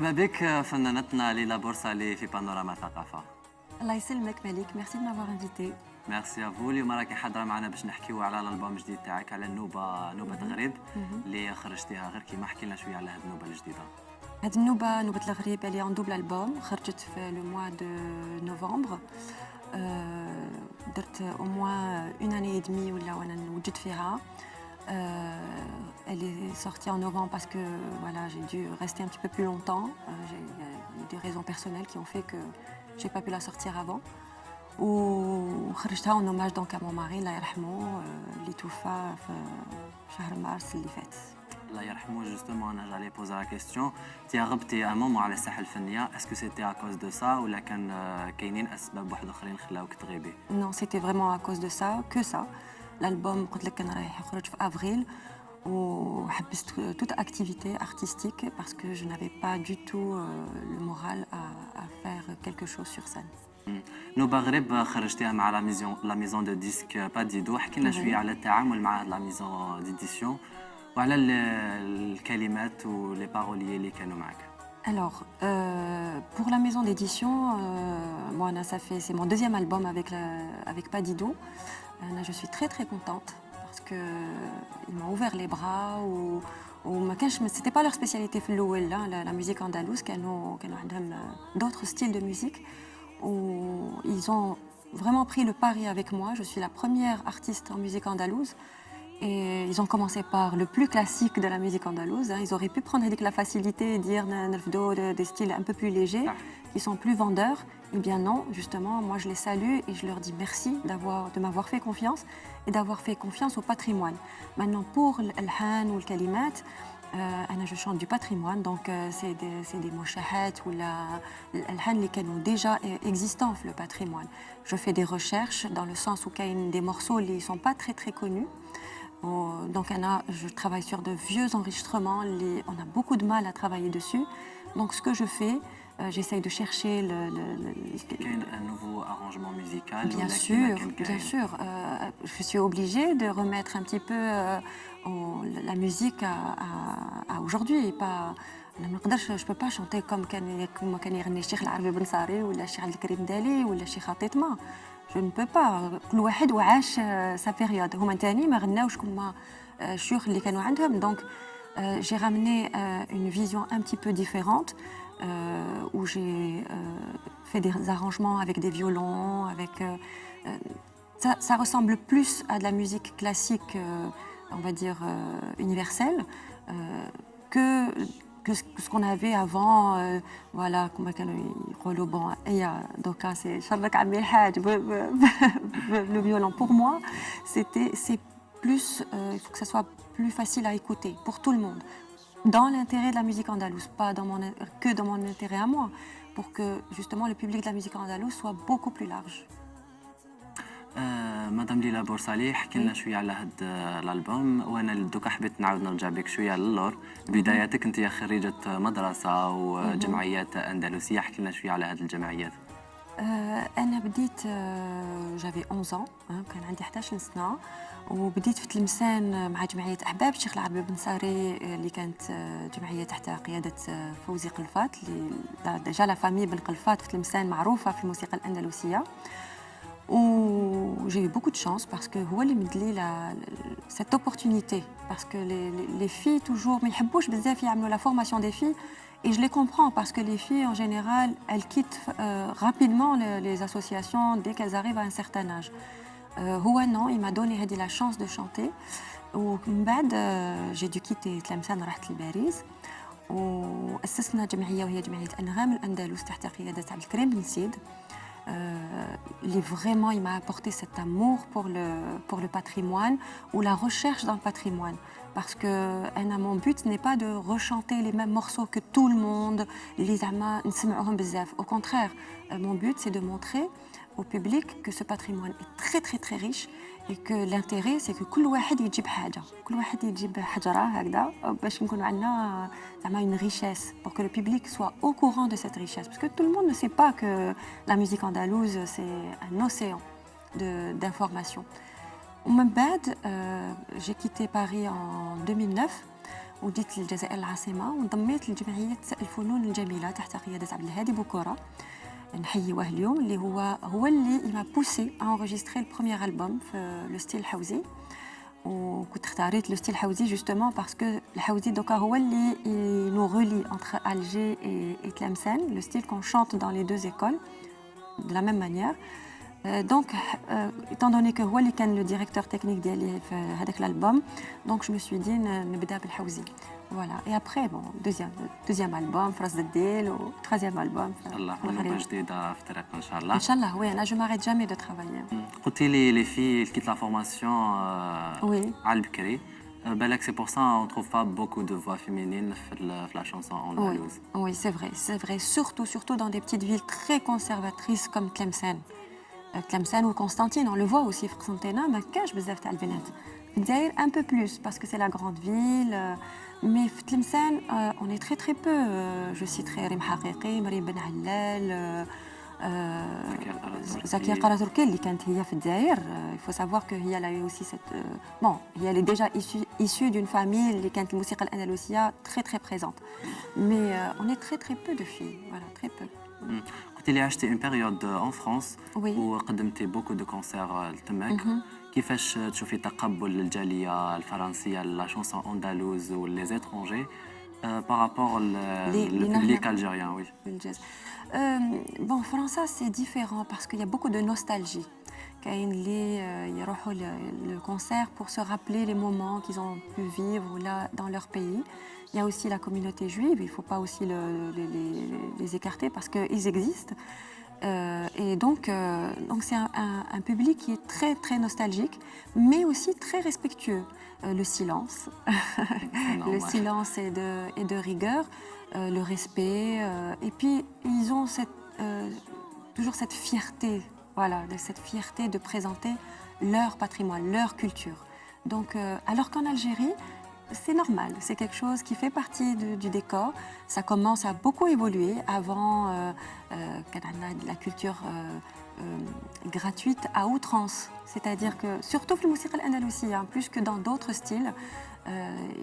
مرحبا بك فنانتنا ليلى بورصالي في بانوراما ثقافة. الله يسلمك مليك، ميرسي دو مافوار انفيتي. ميرسي افو. اليوم راكي حاضره معنا باش نحكيو على الالبوم الجديد تاعك، على نوبة غريب اللي خرجتيها. غير كيما احكي لنا شويه على هذه النوبه الجديده. هاد نوبة الغريب اللي ان دوبل البوم، خرجت في لو موا دو نوفمبر. درت او موا اون اني اي دمي ولا وانا نوجد فيها. Elle est sortie en novembre parce que voilà, j'ai dû rester un petit peu plus longtemps. Il y a eu des raisons personnelles qui ont fait que j'ai pas pu la sortir avant. وخرجتها en hommage donc à mon mari الله يرحمه اللي توفى في شهر مارس اللي فات. الله يرحمه. جوستومون انا جالي بوزا لا كيستيون، تي غبتي ان مومون على الساحه الفنيه، اسكو سيتي ا كوز دو سا ولا كان كاينين اسباب واحد اخرين خلاوك تغيبي؟ Non, c'était vraiment à cause de ça, que ça. L'album قلت لك كان رايح يخرج في افريل وحبست toute activité artistique parce que je n'avais pas du tout le moral à faire quelque chose sur scène. نوبة غريب خرجتيها مع لا ميزون دو ديسك باديدو. حكي لنا شويه على التعامل مع هاد لا ميزون ديديسيون وعلى الكلمات ولي باروليي اللي كانوا معك. Alors, pour la maison d'édition, moi, c'est mon deuxième album avec Padidou. Je suis très très contente parce qu'ils m'ont ouvert les bras. C'était pas leur spécialité في الأول, la musique andalouse, كانوا عندهم d'autres styles de musique. Ils ont vraiment pris le pari avec moi. Je suis la première artiste en musique andalouse. Et ils ont commencé par le plus classique de la musique andalouse. Ils auraient pu prendre avec la facilité et dire des styles un peu plus légers, qui sont plus vendeurs. Eh bien non, justement, moi je les salue et je leur dis merci de m'avoir fait confiance et d'avoir fait confiance au patrimoine. Maintenant, pour l'alhan ou le kalimat, je chante du patrimoine, donc c'est des moshahat ou l'alhan qui sont déjà existants le patrimoine. Je fais des recherches dans le sens où il y a des morceaux qui ne sont pas très très connus. Donc je travaille sur de vieux enregistrements, on a beaucoup de mal à travailler dessus. Donc ce que je fais, j'essaye de chercher un nouveau arrangement musical. Bien sûr. Je suis obligée de remettre un petit peu la musique à aujourd'hui. Je ne peux pas chanter comme كان يغني الشيخ العربي بن صاري ولا الشيخ عبد الكريم دالي ولا الشيخ خطيطمة. Je ne peux pas. كل واحد وعاش sa période. هما تاني ما غناوش كما الشيوخ اللي كانوا عندهم. Donc j'ai ramené une vision un petit peu différente où j'ai fait des arrangements avec des violons, ça ressemble plus à de la musique classique, on va dire universelle, que ce qu'on avait avant. Voilà, كما كانوا يقولوا bon donc c'est شرك عمي الحاج le violon. Pour moi, c'est plus il faut que ça soit plus facile à écouter pour tout le monde, dans l'intérêt de la musique andalouse, pas que dans mon intérêt à moi, pour que justement le public de la musique andalouse soit beaucoup plus large. مدام ليلى بورصالي، حكي لنا شويه على هذا الالبوم. وانا دوكا حبيت نعاود نرجع بك شويه للور. بداياتك انت خريجه مدرسه وجمعيات اندلسيه، حكي لنا شويه على هذه الجمعيات. انا بديت جافي 11 ans، كان عندي 11 سنه، وبديت في تلمسان مع جمعيه احباب الشيخ العربي بن صاري اللي كانت جمعيه تحت قياده فوزي قلفات، اللي ديجا لا فامي بن قلفات في تلمسان معروفه في الموسيقى الاندلسيه. J'ai eu beaucoup de chance parce que هو اللي مدلي cette opportunité, parce que les filles toujours ما يحبوش بزاف يعملوا la formation des filles, et je les comprends parce que les filles en général elles quittent rapidement les associations dès qu'elles arrivent à un certain âge. هو non, il m'a donné la chance de chanter. ومن بعد j'ai dû quitter تلمسان رحت لباريس وأسسنا جمعية وهي جمعية أنغام الأندلس تحت قيادة عبد الكريم بن سيد. Il m'a apporté cet amour pour le patrimoine ou la recherche dans le patrimoine. Parce que mon but n'est pas de rechanter les mêmes morceaux que tout le monde, au contraire, mon but c'est de montrer au public que ce patrimoine est très très très riche et que l'intérêt c'est que كل واحد يجيب حاجة، كل واحد يجيب حجرة هكذا باش نكون عندنا une richesse, pour que le public soit au courant de cette richesse, parce que tout le monde ne sait pas que la musique andalouse c'est un océan d'informations. J'ai quitté Paris en 2009 وجيت للجزائر العاصمة وانضميت لجمعية الفنون الجميلة تحت قيادة عبد الهادي بوكورة نحييه اليوم اللي هو اللي m'a poussé à enregistrer le premier album في le style الحوزي وكنت اختاريت le style الحوزي justement parce que الحوزي دوكا هو اللي nous relie entre Alger et Tlemcen, le style qu'on chante dans les deux écoles de la même manière. Donc, étant donné que هو اللي كان le directeur technique ديالي في هذاك l'album, donc je me suis dit نبدا بالحوزي. Voilà. Et après, bon, deuxième album, Fras Deddel, ou troisième album. الله حلوة جديدة في طريقنا إن شاء الله. Inch'Allah, oui, là je m'arrête jamais de travailler. قلتي لي les filles elles quittent la formation Oui. على البكري. بالك c'est pour ça on trouve pas beaucoup de voix féminines في la chanson andalouse. Oui, c'est vrai, surtout dans des petites villes très conservatrices comme Tlemcen. Tlemcen ou Constantine, on le voit aussi في قسنطينة ما كاش بزاف تاع البنات. الجزائر un peu plus parce que c'est la grande ville. Mais في Tlemcen, on est très peu. Je citerai Rim Haqiqi, Maryam Ben Halal, Zakia Karaturki اللي كانت هي في الجزائر. Il faut savoir qu'elle a eu aussi cette... Bon, elle est déjà issue d'une famille اللي كانت الموسيقى الأندلسية très présente. Mais on est très peu de filles, voilà, très peu. قلتي لي عشتي une période en France Oui. وقدمتي beaucoup de concerts لتماك. كيفاش تشوفي تقبل الجالية الفرنسية لا شونسون اندالوز ولي زيترونجي بارابور للبليك الجيريان وي Bon, França, c'est différent parce qu'il y a beaucoup de nostalgie. كاين اللي يروحوا le concert pour se rappeler les moments qu'ils ont pu vivre là dans leur pays. Il y a aussi la communauté juive, il ne faut pas aussi les écarter parce qu'ils existent. Et donc c'est un public qui est très nostalgique, mais aussi très respectueux. Le silence, le silence et de rigueur, le respect, et puis ils ont toujours cette fierté, voilà, cette fierté de présenter leur patrimoine, leur culture. Donc, alors qu'en Algérie, c'est normal, c'est quelque chose qui fait partie du décor. Ça commence à beaucoup évoluer. Avant, la culture gratuite à outrance. C'est-à-dire que, surtout dans la musique andalousie, plus que dans d'autres styles,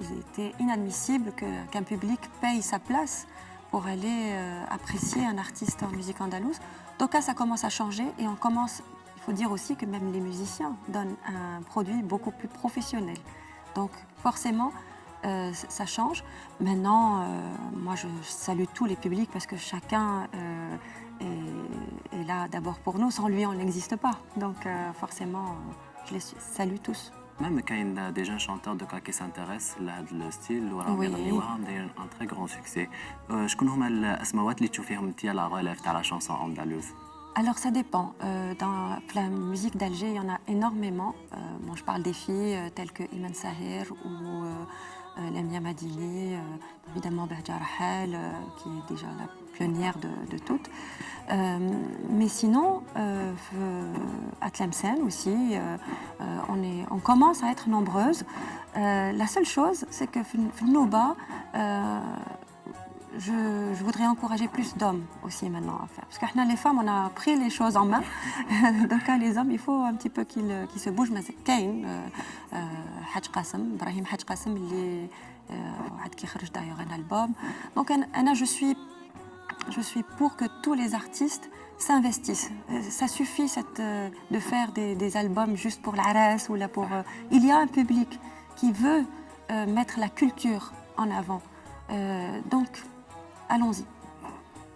il était inadmissible qu'un public paye sa place pour aller apprécier un artiste en musique andalouse. Donc là, ça commence à changer et on commence, il faut dire aussi que même les musiciens donnent un produit beaucoup plus professionnel. Donc forcément, ça change. Maintenant, moi je salue tous les publics parce que chacun est là d'abord pour nous. Sans lui, on n'existe pas. Donc forcément, je les salue tous. Même quand il y a des jeunes chanteurs qui s'intéressent à le style, ou un très grand succès. شكون هما الأسماوات اللي تشوفيهم انت على relève تاع la chanson andalouse? Alors ça dépend. Dans la musique d'Alger, il y en a énormément. Bon, je parle des filles telles que Iman Saher ou Lamia Madini, évidemment Bahja Rahal, qui est déjà la pionnière de toutes. Mais sinon, à Tlemcen aussi, on commence à être nombreuses. La seule chose, c'est que Nouba, je voudrais encourager plus d'hommes aussi maintenant à faire. Parce que les femmes, on a pris les choses en main. Donc les hommes, il faut un petit peu qu'ils se bougent. Mais c'est Kain, Hadj Qassem, Ibrahim Hadj Qassem, qui sort d'ailleurs un album. Donc je suis pour que tous les artistes s'investissent. Ça suffit de faire des albums juste pour l'aras ou là pour... Il y a un public qui veut mettre la culture en avant. Donc, allons-y.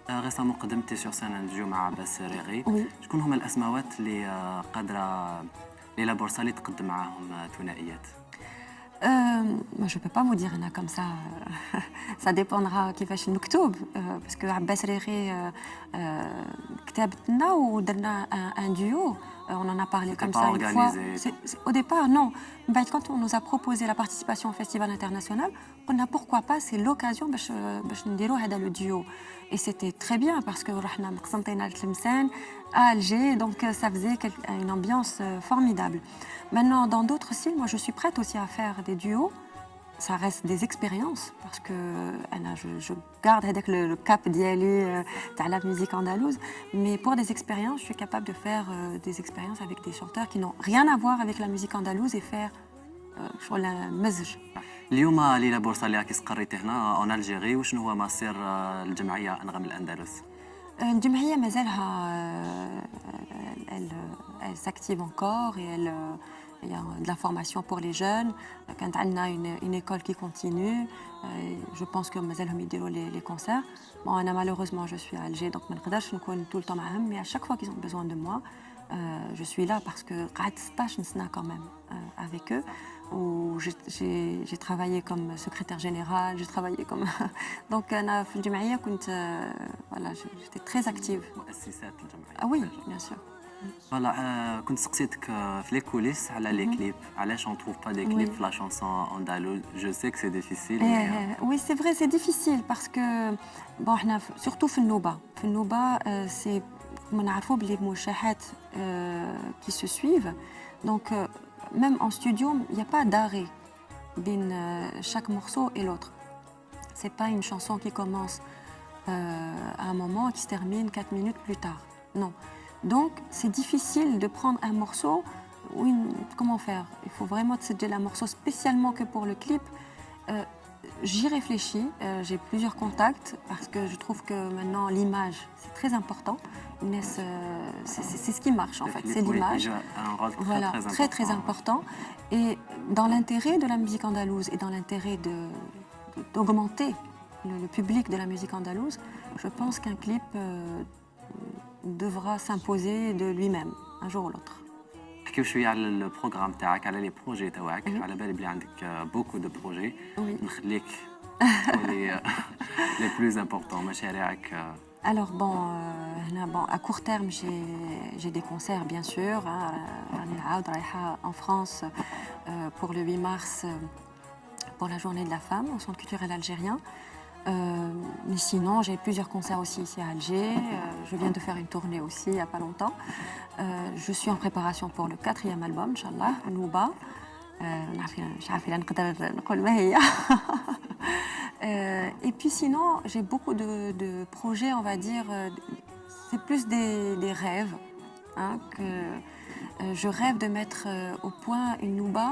récemment قدمتي sur scène انترفيو مع عباس سريغي. Oui. شكون هما الاسماوات اللي قادره اللي لابورصه تقدم معاهم ثنائيات؟ Moi, je ne peux pas vous dire là comme ça. Ça dépendra كيفاش المكتوب parce que عباس ريغي كتبتنا ودرنا un duo. On en a parlé comme ça une fois. Au départ, non. Mais quand on nous a proposé la participation au festival international, on a pourquoi pas, c'est l'occasion باش نديرو هذا le duo. Et c'était très bien parce que رحنا من قسنطينة لتلمسان à Alger, donc ça faisait une ambiance formidable. Maintenant, dans d'autres styles, moi je suis prête aussi à faire des duos. Ça reste des expériences parce que je garde avec le cap d'Yali dans la musique andalouse, mais pour des expériences, je suis capable de faire des expériences avec des chanteurs qui n'ont rien à voir avec la musique andalouse et faire شغل مزج. اليوم ليلى بورصالي راكي استقريتي هنا اون الجيري، وشنو هو مصير الجمعيه انغام الاندلس؟ الجمعية مازالها elle s'active encore et elle il y a de la formation pour les jeunes. كانت عندنا une école qui continue. Je pense que مازالهم يديروا les concerts. Bon, أنا malheureusement je suis à Alger donc ما نقدرش نكون tout le temps معاهم, mais à chaque fois qu'ils ont besoin de moi, je suis là parce que قعدت 16 سنة quand même avec eux. Où j'ai travaillé comme secrétaire générale, j'ai travaillé comme... Donc, أنا في الجمعية كنت voilà, j'étais très active. مؤسسات الجمعيه. Ah oui, bien sûr. فوالا كنت سقسيتك في لي كوليس على لي كليب، علاش on trouve pas des clips Oui. في لا شانسون andalouse. Je sais que c'est difficile. Oui, c'est vrai, c'est difficile parce que bon, احنا surtout في النوبة. في النوبة c'est كما نعرفوا بلي موشحات qui se suivent. Donc même en studio, il n'y a pas d'arrêt بين chaque morceau et l'autre. C'est pas une chanson qui commence à un moment et qui se termine 4 minutes plus tard. Non. Donc, c'est difficile de prendre un morceau. Comment faire? Il faut vraiment tsedjel un morceau spécialement que pour le clip. J'y réfléchis. J'ai plusieurs contacts parce que je trouve que maintenant l'image c'est très important. C'est ce qui marche en fait, c'est l'image. Un rôle Voilà, très très important. Et dans l'intérêt de la musique andalouse et dans l'intérêt d'augmenter le public de la musique andalouse, je pense qu'un clip devra s'imposer de lui-même, un jour ou l'autre. نحكيو شويه على البروغرام تاعك، على لي بروجي تاعك. على بالي بلي عندك بوكو دو بروجي. نخليك تقولي لي بلوز امبورطون مشاريعك. Alors bon, à court terme, j'ai des concerts bien sûr. En France pour le 8 mars pour la journée de la femme au Centre culturel algérien. Mais sinon, j'ai plusieurs concerts aussi ici à Alger. Je viens de faire une tournée aussi il n'y a pas longtemps. Je suis en préparation pour le 4e album, Inch'Allah, Nouba. Et puis sinon, j'ai beaucoup de projets, on va dire, c'est plus des rêves. Hein, que je rêve de mettre au point une Nouba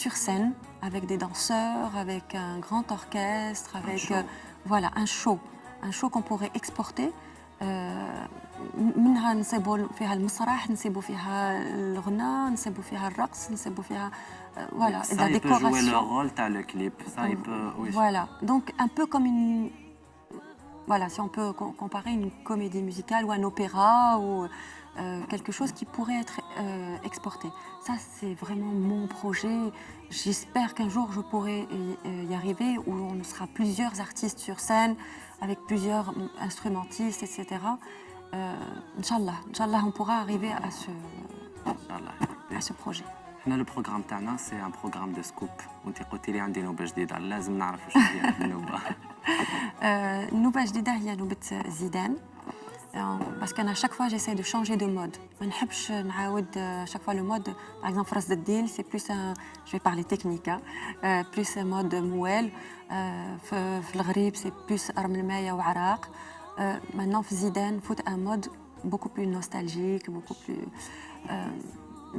sur scène, avec des danseurs, avec un grand orchestre, avec voilà, un show qu'on pourrait exporter. منها نسيبوا فيها المسرح، نسيبوا فيها الغناء، نسيبوا فيها الرقص، نسيبوا فيها voilà, ça, la il peut jouer le décoration. rôle dans le clip. Ça, il peut, oui. Voilà, donc un peu comme une... Voilà, si on peut comparer une comédie musicale ou un opéra ou quelque chose qui pourrait être exporté. Ça, c'est vraiment mon projet. J'espère qu'un jour, je pourrai y arriver, où on sera plusieurs artistes sur scène, avec plusieurs instrumentistes, etc. Inch'Allah, on pourra arriver à ce projet. حنا البروغرام تاعنا سي ان بروغرام دو سكوب، وانت قلتي لي عندي نوبه جديده، لازم نعرف واش هي هذه النوبه. النوبه الجديده هي نوبه زيدان. Parce qu'à chaque fois, j'essaie de changer de mode. Je ne veux pas chaque fois le mode. Par exemple, Fras Deddil, c'est plus un... Je vais parler technique, hein, plus un mode mouel. Le Ghrib, c'est plus Arm el-Maya ou Araq. Maintenant, Zidane, il faut un mode beaucoup plus nostalgique, beaucoup plus...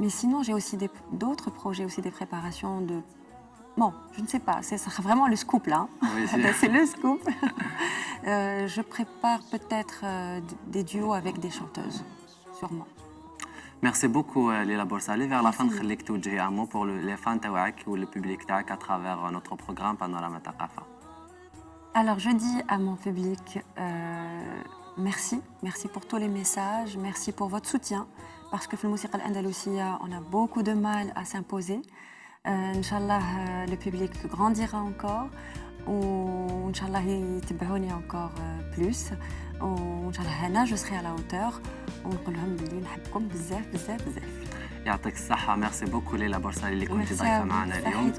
mais sinon, j'ai aussi d'autres projets, aussi des préparations de... Bon, je ne sais pas, c'est vraiment le scoop là. Oui, c'est le scoop. Je prépare peut-être des duos avec des chanteuses, sûrement. Merci beaucoup Lila Boursali. Vers la fin, نخليك توجهي un mot pour les fans تاعك ou le public تاعك à travers notre programme Panorama Thaqafa. Alors, je dis à mon public merci pour tous les messages, merci pour votre soutien, parce que dans la musique al-Andalousia, on a beaucoup de mal à s'imposer. Inch'Allah, le public grandira encore. وإنشالله يتبعوني encore plus. وإنشالله أنا je serai à la hauteur. ونقول لهم بلي نحبكم بزاف بزاف بزاف. يعطيك الصحة. ميرسي بوكو ليلى بورصالي اللي كنتي ضيفة معنا اليوم.